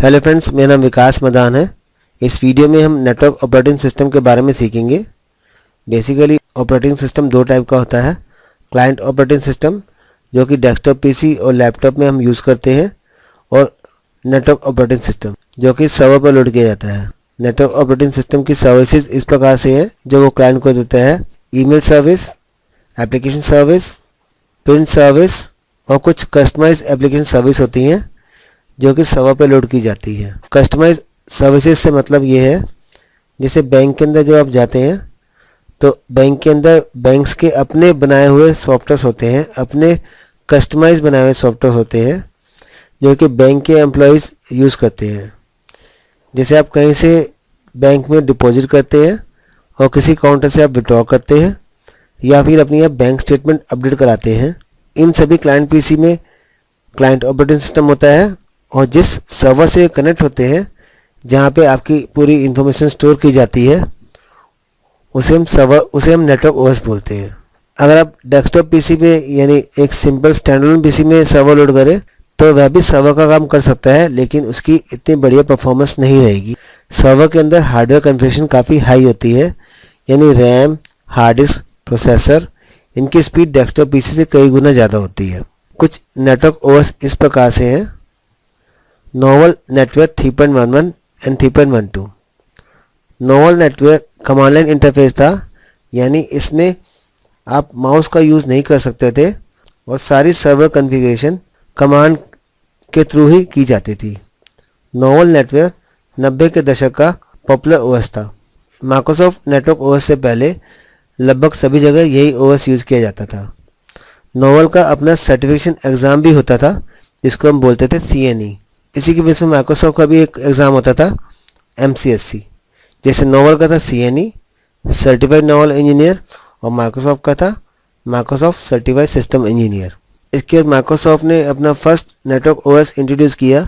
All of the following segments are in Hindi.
हेलो फ्रेंड्स, मेरा नाम विकास मदान है। इस वीडियो में हम नेटवर्क ऑपरेटिंग सिस्टम के बारे में सीखेंगे। बेसिकली ऑपरेटिंग सिस्टम दो टाइप का होता है। क्लाइंट ऑपरेटिंग सिस्टम जो कि डेस्कटॉप पीसी और लैपटॉप में हम यूज़ करते हैं, और नेटवर्क ऑपरेटिंग सिस्टम जो कि सर्वर पर लोड किया जाता है। नेटवर्क ऑपरेटिंग सिस्टम की सर्विसेज इस प्रकार से हैं जो वो क्लाइंट को देता है: email service, application service, print service और कुछ कस्टमाइज एप्लीकेशन सर्विस होती हैं जो कि सर्वर पे लोड की जाती है। कस्टमाइज सर्विसेज से मतलब ये है, जैसे बैंक के अंदर जब आप जाते हैं तो बैंक के अंदर बैंक्स के अपने बनाए हुए सॉफ्टवेयर होते हैं, अपने कस्टमाइज बनाए हुए सॉफ्टवेयर होते हैं जो कि बैंक के एम्प्लॉयज़ यूज़ करते हैं। जैसे आप कहीं से बैंक में डिपॉजिट करते हैं और किसी काउंटर से आप विड्रॉ करते हैं, या फिर अपनी आप बैंक स्टेटमेंट अपडेट कराते हैं। इन सभी क्लाइंट पीसी में क्लाइंट ऑपरेटिंग सिस्टम होता है, और जिस सर्वर से कनेक्ट होते हैं, जहाँ पे आपकी पूरी इन्फॉर्मेशन स्टोर की जाती है, उसे हम नेटवर्क ओएस बोलते हैं। अगर आप डेस्कटॉप पीसी पे यानी एक सिंपल स्टैंडअलोन पीसी में सर्वर लोड करें तो वह भी सर्वर का काम कर सकता है, लेकिन उसकी इतनी बढ़िया परफॉर्मेंस नहीं रहेगी। सर्वर के अंदर हार्डवेयर कॉन्फ़िगरेशन काफ़ी हाई होती है, यानी रैम, हार्ड डिस्क, प्रोसेसर, इनकी स्पीड डेस्कटॉप पीसी से कई गुना ज़्यादा होती है। कुछ नेटवर्क ओएस इस प्रकार से हैं: novel network 3.11 and 3.12। Novel network command line interface था, यानी इसमें आप माउस का यूज़ नहीं कर सकते थे और सारी सर्वर कॉन्फ़िगरेशन कमांड के थ्रू ही की जाती थी। नोवल नेटवर्क 90 के दशक का पॉपुलर ओएस था। माइक्रोसॉफ्ट नेटवर्क ओएस से पहले लगभग सभी जगह यही ओएस यूज़ किया जाता था। नोवल का अपना सर्टिफिकेशन एग्ज़ाम भी होता था जिसको हम बोलते थे CNE। इसी की वजह से माइक्रोसॉफ्ट का भी एक एग्ज़ाम होता था MCSC। जैसे नोवल का था CNE सर्टिफाइड नोवल इंजीनियर, और माइक्रोसॉफ्ट का था माइक्रोसॉफ्ट सर्टिफाइड सिस्टम इंजीनियर। इसके बाद माइक्रोसॉफ्ट ने अपना फर्स्ट नेटवर्क ओएस इंट्रोड्यूस किया।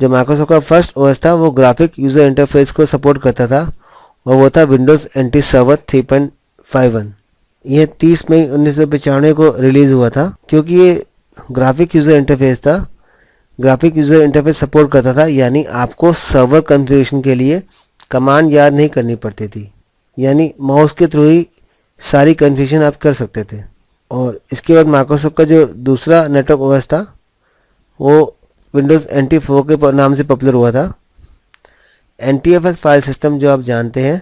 जो माइक्रोसॉफ्ट का फर्स्ट ओएस था वो ग्राफिक यूज़र इंटरफेस को सपोर्ट करता था, और वो था विंडोज़ NT सर्वर 3.51। यह 30 मई 1995 को रिलीज़ हुआ था। क्योंकि ये ग्राफिक यूज़र इंटरफेस था, ग्राफिक यूज़र इंटरफेस सपोर्ट करता था, यानी आपको सर्वर कॉन्फ़िगरेशन के लिए कमांड याद नहीं करनी पड़ती थी, यानी माउस के थ्रू ही सारी कॉन्फ़िगरेशन आप कर सकते थे। और इसके बाद माइक्रोसॉफ्ट का जो दूसरा नेटवर्क ओएस था वो विंडोज़ NT 4 के नाम से पॉपुलर हुआ था। NTFS फाइल सिस्टम जो आप जानते हैं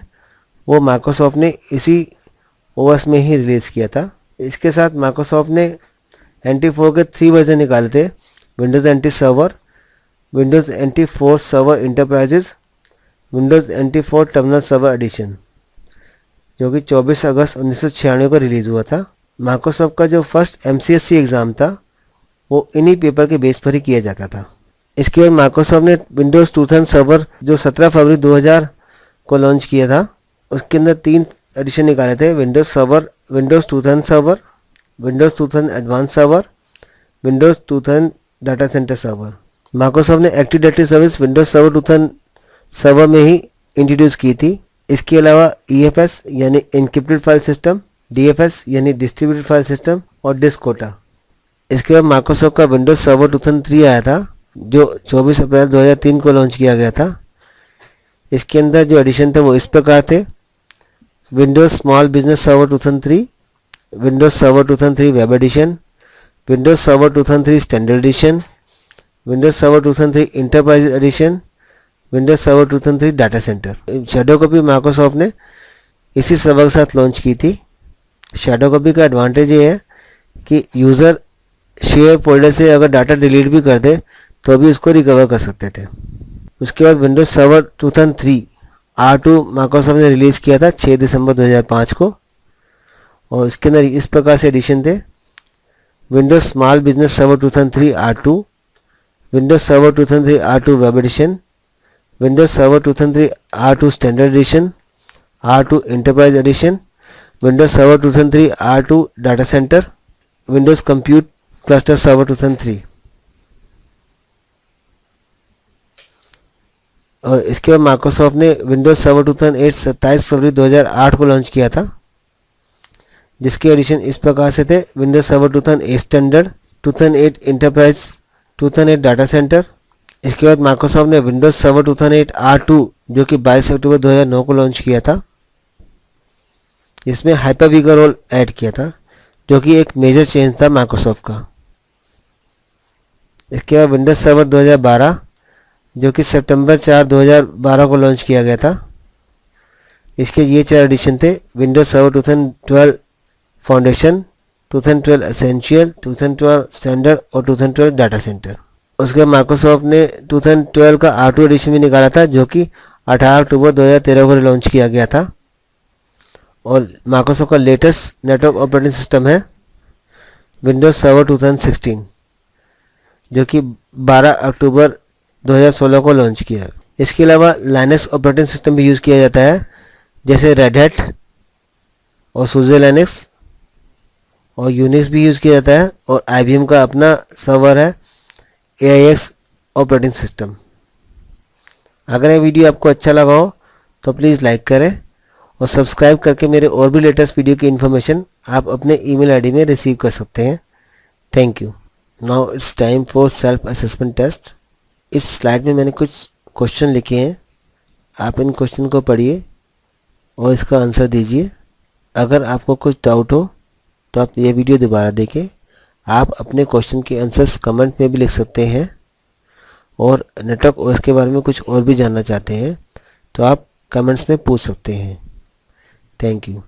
वो माइक्रोसॉफ्ट ने इसी ओएस में ही रिलीज़ किया था। इसके साथ माइक्रोसॉफ्ट ने NT 4 के 3 वर्जन निकाले थे: Windows NT server, Windows NT 4 server enterprises, Windows NT 4 terminal server edition, जो कि 24 अगस्त 1996 को रिलीज़ हुआ था। माइक्रोसॉफ्ट का जो फर्स्ट MCSC एग्ज़ाम था वो इन्हीं पेपर के बेस पर ही किया जाता था। इसके बाद माइक्रोसॉफ्ट ने विंडोज़ 2000 सर्वर जो 17 फरवरी 2000 को लॉन्च किया था, उसके अंदर 3 एडिशन निकाले थे: Windows server, Windows 2000 server, Windows 2000 advance server, Windows 2000 data center server. Microsoft ने active directory service Windows server 2000 server में ही इंट्रोड्यूस की थी। इसके अलावा EFS यानी इनक्रिप्टेड फाइल सिस्टम, DFS यानी डिस्ट्रीब्यूटेड फाइल सिस्टम, और डिस्कोटा। इसके बाद माइक्रोसॉफ्ट का विंडोज़ सर्वर 2003 आया था जो 24 अप्रैल 2003 को लॉन्च किया गया था। इसके अंदर जो एडिशन थे वो इस प्रकार थे: Windows small business server 2003, Windows server 2003 web edition, Windows server 2003 standard edition, Windows server 2003 enterprise edition, Windows server 2003 data centre. Shadow copy Microsoft ने इसी सर्वर के साथ लॉन्च की थी। शैडो कॉपी का एडवांटेज ये है कि यूज़र शेयर फोल्डर से अगर डाटा डिलीट भी कर दे तो भी उसको रिकवर कर सकते थे। उसके बाद विंडोज़ सर्वर 2003 R2 माइक्रोसॉफ्ट ने रिलीज़ किया था 6 दिसंबर 2005 को, और इसके अंदर इस प्रकार से एडिशन थे: Windows small business server 2003 R2, Windows server 2003 R2 web edition, Windows server 2003 R2 standard edition, R2 enterprise edition, Windows server 2003 R2 data centre, Windows compute cluster server 2003। और इसके बाद माइक्रोसॉफ्ट ने विंडोज़ सर्वर 2008 27 फरवरी 2008 को लॉन्च किया था, जिसके एडिशन इस प्रकार से थे: Windows server 2008 standard, 2008 enterprise, 2008 data centre, इसके बाद माइक्रोसॉफ्ट ने विंडोज सर्वर 2008 R2 जो कि 22 अक्टूबर 2009 को लॉन्च किया था। इसमें हाइपर-वी का रोल ऐड किया था जो कि एक मेजर चेंज था माइक्रोसॉफ्ट का। इसके बाद विंडोज सर्वर 2012 जो कि सितंबर 4 2012 को लॉन्च किया गया था। इसके ये 4 एडिशन थे: Windows server 2012 foundation, 2012 essential, 2012 standard और 2012 डाटा सेंटर। उसके बाद माइक्रोसॉफ्ट ने 2012 का R2 एडिशन भी निकाला था जो कि 18 अक्टूबर 2013 को लॉन्च किया गया था। और माइक्रोसॉफ्ट का लेटेस्ट नेटवर्क ऑपरेटिंग सिस्टम है विंडोज सर्वर 2016 जो कि 12 अक्टूबर 2016 को लॉन्च किया। इसके अलावा लाइनक्स ऑपरेटिंग सिस्टम भी यूज़ किया जाता है जैसे रेड हैट और सूजे लाइनक्स, और यूनिक्स भी यूज़ किया जाता है, और IBM का अपना सर्वर है AIX ऑपरेटिंग सिस्टम। अगर ये वीडियो आपको अच्छा लगा हो तो प्लीज़ लाइक करें और सब्सक्राइब करके मेरे और भी लेटेस्ट वीडियो की इन्फॉर्मेशन आप अपने ईमेल आईडी में रिसीव कर सकते हैं। Thank you. Now it's time for self assessment test. इस स्लाइड में मैंने कुछ क्वेश्चन लिखे हैं, आप इन क्वेश्चन को पढ़िए और इसका आंसर दीजिए। अगर आपको कुछ डाउट हो तो आप ये वीडियो दोबारा देखें। आप अपने क्वेश्चन के आंसर्स कमेंट में भी लिख सकते हैं, और नेटवर्क ओएस के बारे में कुछ और भी जानना चाहते हैं तो आप कमेंट्स में पूछ सकते हैं। Thank you.